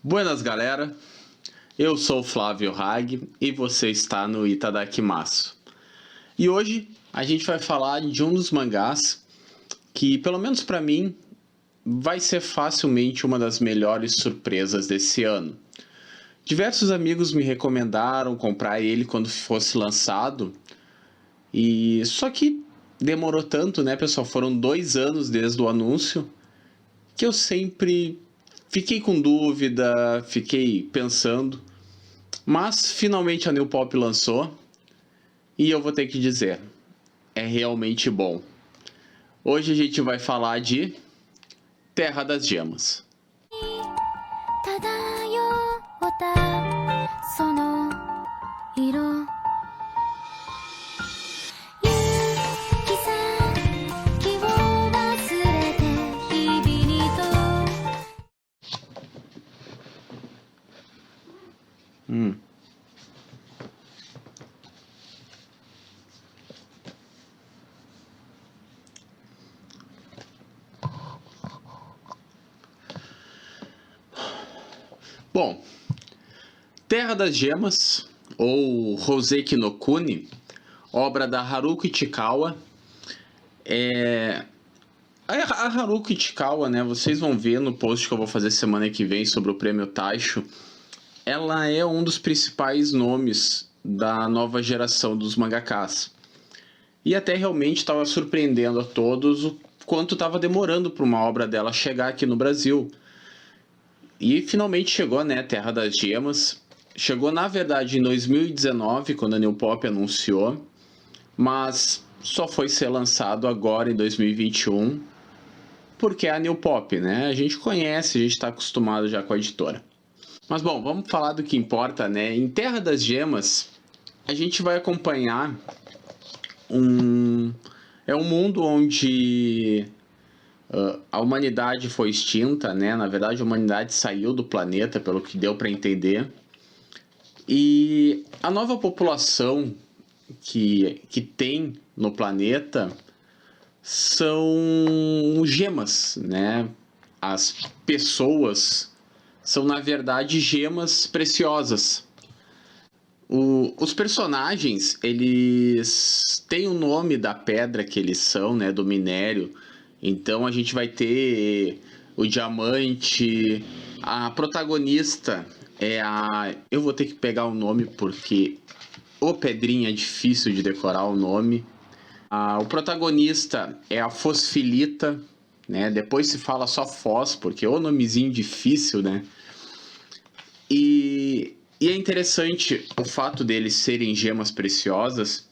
Buenas, galera. Eu sou o Flávio Hag e você está no Itadakimasu. E hoje a gente vai falar de um dos mangás que, pelo menos para mim, vai ser facilmente uma das melhores surpresas desse ano. Diversos amigos me recomendaram comprar ele quando fosse lançado, e só que demorou tanto, né, pessoal? Foram 2 anos desde o anúncio que eu sempre fiquei com dúvida, fiquei pensando, mas finalmente a New Pop lançou e eu vou ter que dizer, é realmente bom. Hoje a gente vai falar de Terra das Gemas. Bom, Terra das Gemas, ou Hoseki no Kuni, obra da Haruki Ichikawa. A Haruki Ichikawa, né, vocês vão ver no post que eu vou fazer semana que vem sobre o prêmio Taisho, ela é um dos principais nomes da nova geração dos mangakas. E até realmente estava surpreendendo a todos o quanto estava demorando para uma obra dela chegar aqui no Brasil. E finalmente chegou, né, Terra das Gemas. Chegou, na verdade, em 2019, quando a New Pop anunciou, mas só foi ser lançado agora em 2021, porque é a New Pop, né? A gente conhece, a gente está acostumado já com a editora. Mas bom, vamos falar do que importa, né? Em Terra das Gemas, a gente vai acompanhar um mundo onde a humanidade foi extinta, né? Na verdade, a humanidade saiu do planeta, pelo que deu para entender. E a nova população que tem no planeta são gemas, né? As pessoas são, na verdade, gemas preciosas. Os personagens, eles têm o nome da pedra que eles são, né? Do minério. Então a gente vai ter o diamante. A protagonista é a... Eu vou ter que pegar o nome porque o Pedrinha é difícil de decorar o nome. O protagonista é a Fosfilita, né? Depois se fala só Fos, porque é o nomezinho difícil, né? E é interessante o fato deles serem gemas preciosas,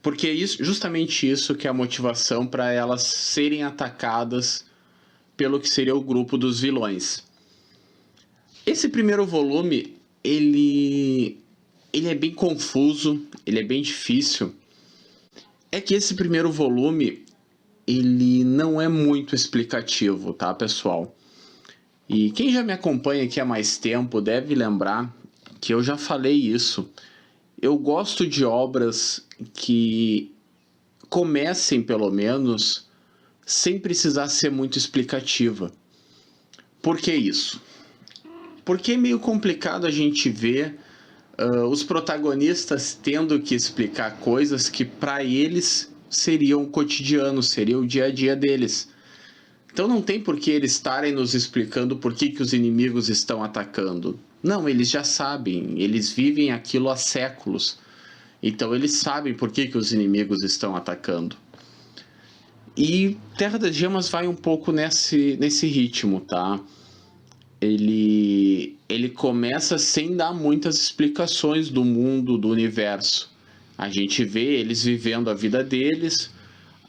porque é justamente isso que é a motivação para elas serem atacadas pelo que seria o grupo dos vilões. Esse primeiro volume, ele é bem confuso, ele é bem difícil. É que esse primeiro volume, ele não é muito explicativo, tá, pessoal? E quem já me acompanha aqui há mais tempo deve lembrar que eu já falei isso. Eu gosto de obras que comecem, pelo menos, sem precisar ser muito explicativa. Por que isso? Porque é meio complicado a gente ver os protagonistas tendo que explicar coisas que para eles seriam o cotidiano, seria o dia a dia deles. Então não tem por que eles estarem nos explicando por que os inimigos estão atacando. Não, eles já sabem, eles vivem aquilo há séculos. Então eles sabem por que os inimigos estão atacando. E Terra das Gemas vai um pouco nesse ritmo, tá? Ele começa sem dar muitas explicações do mundo, do universo. A gente vê eles vivendo a vida deles.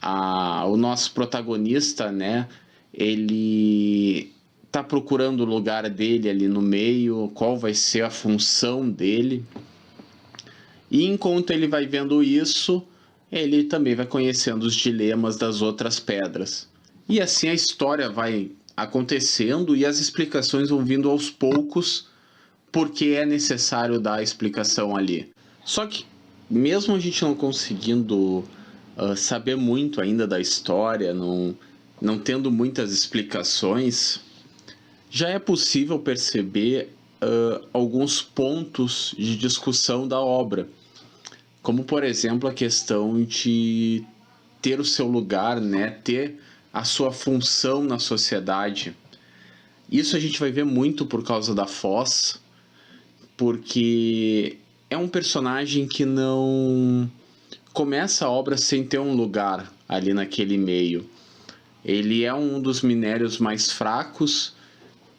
O nosso protagonista, né? Ele tá procurando o lugar dele ali no meio, qual vai ser a função dele. E enquanto ele vai vendo isso, ele também vai conhecendo os dilemas das outras pedras. E assim a história vai acontecendo e as explicações vão vindo aos poucos, porque é necessário dar a explicação ali. Só que, mesmo a gente não conseguindo saber muito ainda da história, não tendo muitas explicações, já é possível perceber alguns pontos de discussão da obra, como por exemplo a questão de ter o seu lugar, né, ter a sua função na sociedade. Isso a gente vai ver muito por causa da Foz, porque é um personagem que não começa a obra sem ter um lugar ali naquele meio. Ele é um dos minérios mais fracos,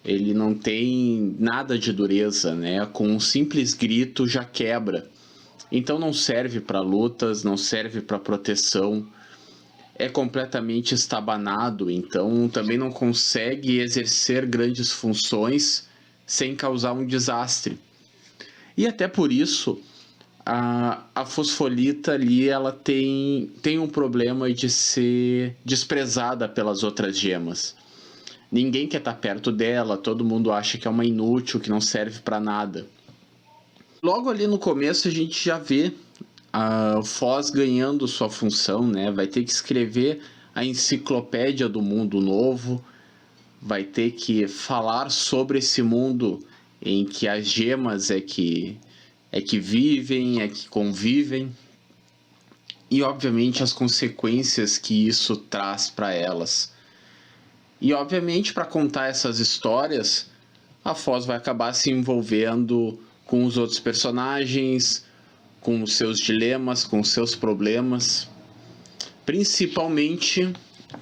ele não tem nada de dureza, né? Com um simples grito já quebra. Então não serve para lutas, não serve para proteção. É completamente estabanado, então também não consegue exercer grandes funções sem causar um desastre. E até por isso a fosfolita ali ela tem um problema de ser desprezada pelas outras gemas. Ninguém quer estar perto dela, todo mundo acha que é uma inútil, que não serve para nada. Logo ali no começo a gente já vê a Foz ganhando sua função, né? Vai ter que escrever a enciclopédia do mundo novo, vai ter que falar sobre esse mundo em que as gemas é que vivem, é que convivem, e obviamente as consequências que isso traz para elas. E obviamente para contar essas histórias, a Foz vai acabar se envolvendo com os outros personagens, com os seus dilemas, com os seus problemas, principalmente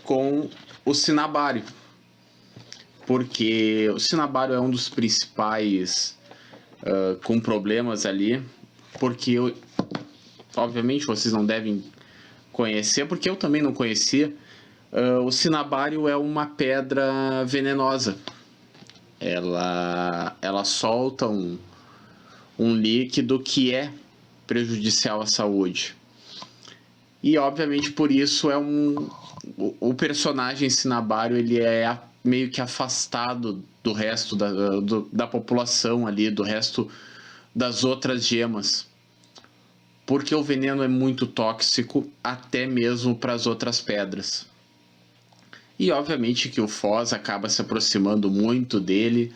com o Cinabário, porque o Cinabário é um dos principais com problemas ali, porque obviamente vocês não devem conhecer, porque eu também não conhecia. O Cinabário é uma pedra venenosa. Ela solta um líquido que é prejudicial à saúde. E obviamente por isso o personagem Cinabário ele é meio que afastado do resto da população ali, do resto das outras gemas, porque o veneno é muito tóxico até mesmo para as outras pedras. E obviamente que o Foz acaba se aproximando muito dele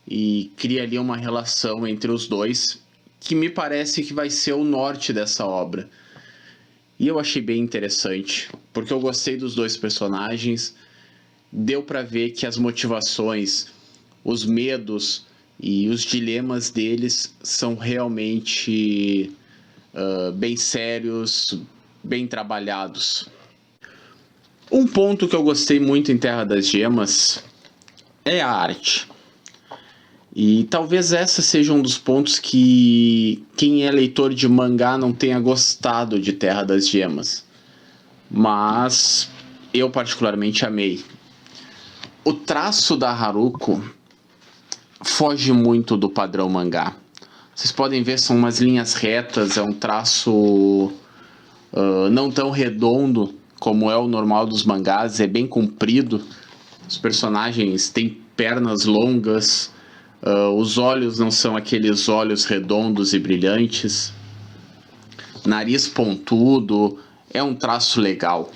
e cria ali uma relação entre os dois que me parece que vai ser o norte dessa obra. E eu achei bem interessante, porque eu gostei dos dois personagens, deu para ver que as motivações, os medos e os dilemas deles são realmente bem sérios, bem trabalhados. Um ponto que eu gostei muito em Terra das Gemas é a arte. E talvez essa seja um dos pontos que quem é leitor de mangá não tenha gostado de Terra das Gemas. Mas eu particularmente amei. O traço da Haruko foge muito do padrão mangá. Vocês podem ver, são umas linhas retas, é um traço não tão redondo como é o normal dos mangás, é bem comprido. Os personagens têm pernas longas, os olhos não são aqueles olhos redondos e brilhantes. Nariz pontudo, é um traço legal.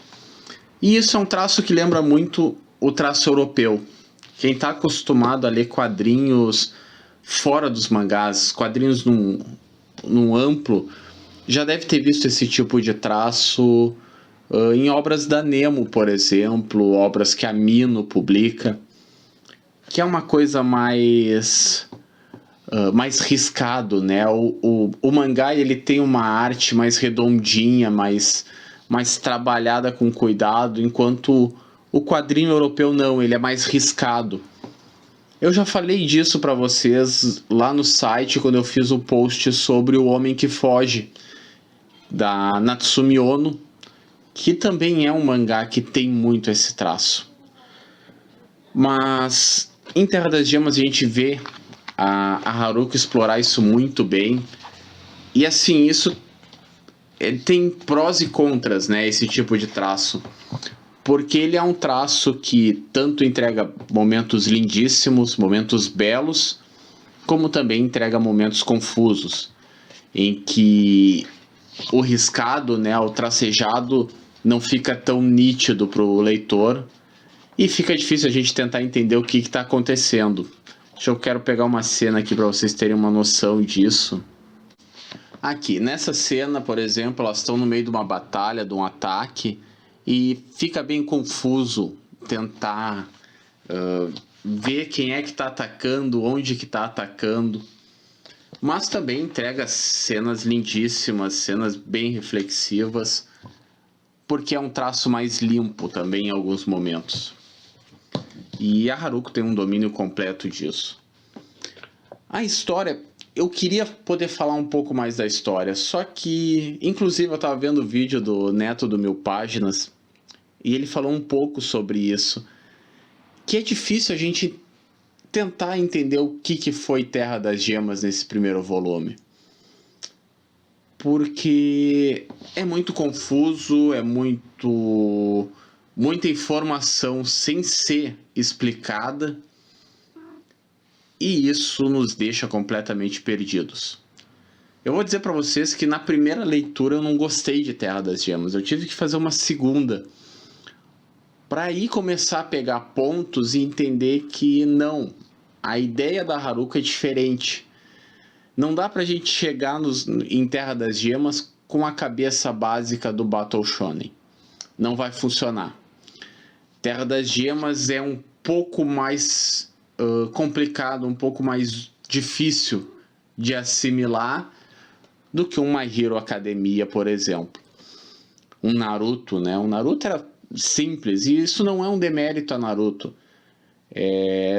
E isso é um traço que lembra muito o traço europeu. Quem está acostumado a ler quadrinhos fora dos mangás, quadrinhos num amplo, já deve ter visto esse tipo de traço em obras da Nemo, por exemplo, obras que a Mino publica, que é uma coisa mais riscado, né? O mangá ele tem uma arte mais redondinha, mais trabalhada com cuidado, enquanto o quadrinho europeu não, ele é mais riscado. Eu já falei disso para vocês lá no site quando eu fiz o post sobre O Homem que Foge, da Natsumi Ono, que também é um mangá que tem muito esse traço. Mas em Terra das Gemas a gente vê a Haruko explorar isso muito bem. E assim, isso tem prós e contras, né, esse tipo de traço. Porque ele é um traço que tanto entrega momentos lindíssimos, momentos belos, como também entrega momentos confusos, em que o riscado, né, o tracejado não fica tão nítido para o leitor, e fica difícil a gente tentar entender o que está acontecendo. Eu quero pegar uma cena aqui para vocês terem uma noção disso. Aqui, nessa cena, por exemplo, elas estão no meio de uma batalha, de um ataque, e fica bem confuso tentar ver quem é que está atacando, onde que está atacando. Mas também entrega cenas lindíssimas, cenas bem reflexivas, porque é um traço mais limpo também em alguns momentos. E a Haruko tem um domínio completo disso. A história, eu queria poder falar um pouco mais da história, só que, inclusive, eu estava vendo o vídeo do Neto do Mil Páginas, e ele falou um pouco sobre isso, que é difícil a gente tentar entender o que foi Terra das Gemas nesse primeiro volume. Porque é muito confuso, é muita informação sem ser explicada, e isso nos deixa completamente perdidos. Eu vou dizer para vocês que na primeira leitura eu não gostei de Terra das Gemas, eu tive que fazer uma segunda para aí começar a pegar pontos e entender que não, a ideia da Haruko é diferente. Não dá pra gente chegar em Terra das Gemas com a cabeça básica do Battle Shonen. Não vai funcionar. Terra das Gemas é um pouco mais complicado, um pouco mais difícil de assimilar do que um My Hero Academia, por exemplo. Um Naruto, né? Um Naruto era simples, e isso não é um demérito a Naruto.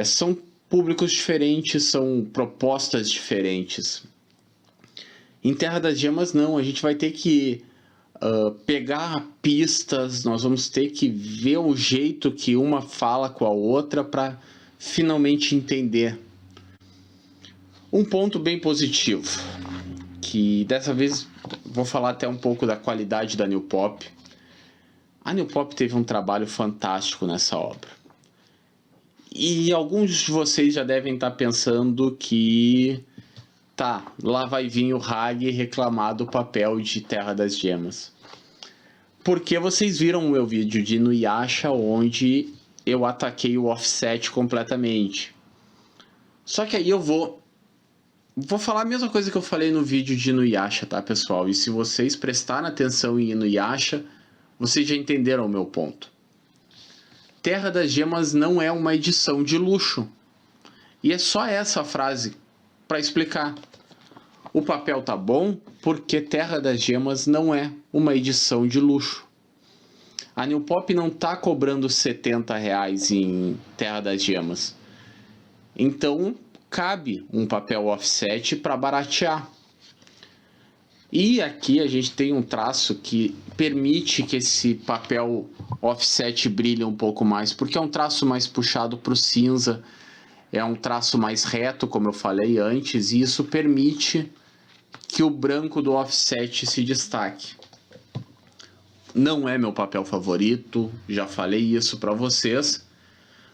São públicos diferentes, são propostas diferentes. Em Terra das Gemas não, a gente vai ter que pegar pistas, nós vamos ter que ver o jeito que uma fala com a outra para finalmente entender. Um ponto bem positivo, que dessa vez vou falar até um pouco da qualidade da New Pop. A New Pop teve um trabalho fantástico nessa obra. E alguns de vocês já devem estar pensando que lá vai vir o Hag reclamar do papel de Terra das Gemas. Porque vocês viram o meu vídeo de Inuyasha, onde eu ataquei o Offset completamente. Só que aí eu vou falar a mesma coisa que eu falei no vídeo de Inuyasha, tá, pessoal? E se vocês prestarem atenção em Inuyasha, vocês já entenderam o meu ponto. Terra das Gemas não é uma edição de luxo. E é só essa frase para explicar. O papel tá bom porque Terra das Gemas não é uma edição de luxo. A New Pop não tá cobrando R$70 em Terra das Gemas. Então, cabe um papel offset para baratear. E aqui a gente tem um traço que permite que esse papel offset brilhe um pouco mais, porque é um traço mais puxado para o cinza, é um traço mais reto, como eu falei antes, e isso permite que o branco do offset se destaque. Não é meu papel favorito, já falei isso para vocês,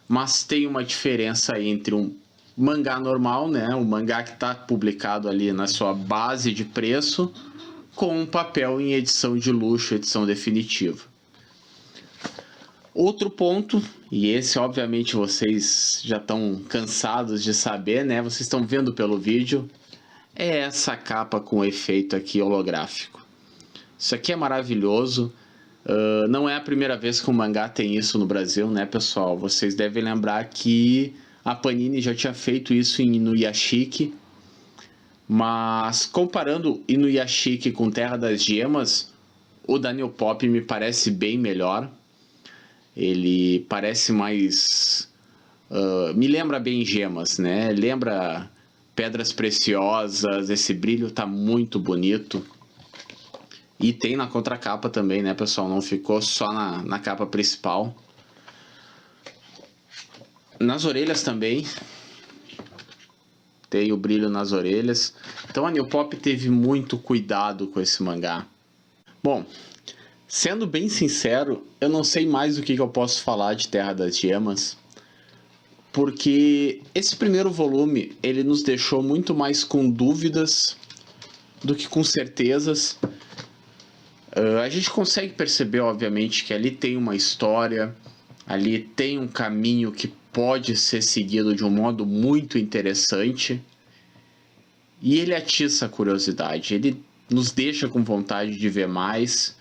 mas tem uma diferença entre um mangá normal, né, o mangá que está publicado ali na sua base de preço, com um papel em edição de luxo, edição definitiva. Outro ponto, e esse obviamente vocês já estão cansados de saber, né, vocês estão vendo pelo vídeo, é essa capa com efeito aqui holográfico. Isso aqui é maravilhoso. Não é a primeira vez que um mangá tem isso no Brasil, né, pessoal? Vocês devem lembrar que a Panini já tinha feito isso em Inuyashiki, mas comparando Inuyashiki com Terra das Gemas, o da New Pop me parece bem melhor. Ele parece mais... me lembra bem gemas, né? Lembra pedras preciosas, esse brilho tá muito bonito. E tem na contracapa também, né, pessoal? Não ficou só na capa principal. Nas orelhas também. Tem o brilho nas orelhas. Então a New Pop teve muito cuidado com esse mangá. Bom, sendo bem sincero, eu não sei mais o que eu posso falar de Terra das Gemas. Porque esse primeiro volume, ele nos deixou muito mais com dúvidas do que com certezas. A gente consegue perceber, obviamente, que ali tem uma história, Ali tem um caminho que pode ser seguido de um modo muito interessante. E ele atiça a curiosidade, ele nos deixa com vontade de ver mais.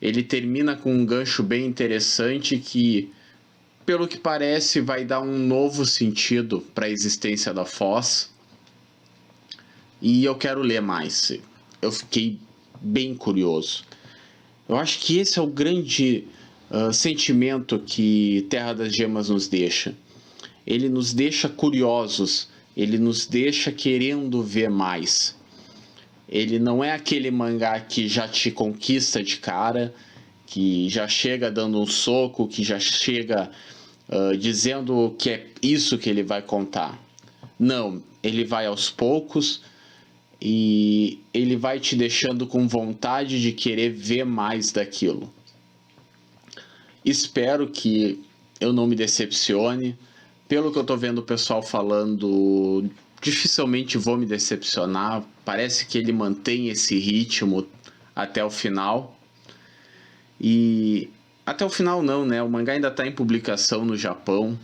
Ele termina com um gancho bem interessante que, pelo que parece, vai dar um novo sentido para a existência da Foz. E eu quero ler mais. Eu fiquei bem curioso. Eu acho que esse é o grande sentimento que Terra das Gemas nos deixa. Ele nos deixa curiosos, ele nos deixa querendo ver mais. Ele não é aquele mangá que já te conquista de cara, que já chega dando um soco, que já chega dizendo que é isso que ele vai contar. Não, ele vai aos poucos e ele vai te deixando com vontade de querer ver mais daquilo. Espero que eu não me decepcione. Pelo que eu tô vendo o pessoal falando, dificilmente vou me decepcionar. Parece que ele mantém esse ritmo até o final. E até o final não, né? O mangá ainda está em publicação no Japão.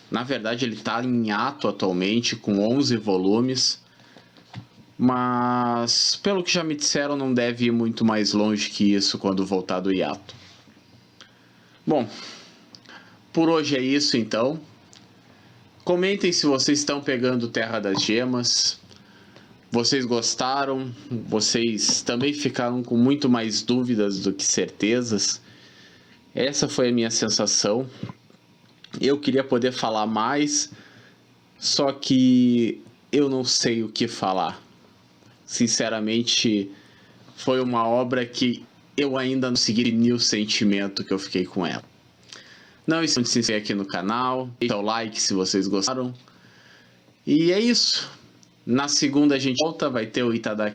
Na verdade, ele está em ato atualmente, com 11 volumes. Mas, pelo que já me disseram, não deve ir muito mais longe que isso quando voltar do hiato. Bom, por hoje é isso então. Comentem se vocês estão pegando Terra das Gemas. Vocês gostaram? Vocês também ficaram com muito mais dúvidas do que certezas? Essa foi a minha sensação. Eu queria poder falar mais, só que eu não sei o que falar. Sinceramente, foi uma obra que eu ainda não consegui o sentimento que eu fiquei com ela. Não esqueçam de se inscrever aqui no canal, deixa o like se vocês gostaram. E é isso. Na segunda a gente volta, vai ter o Itadaki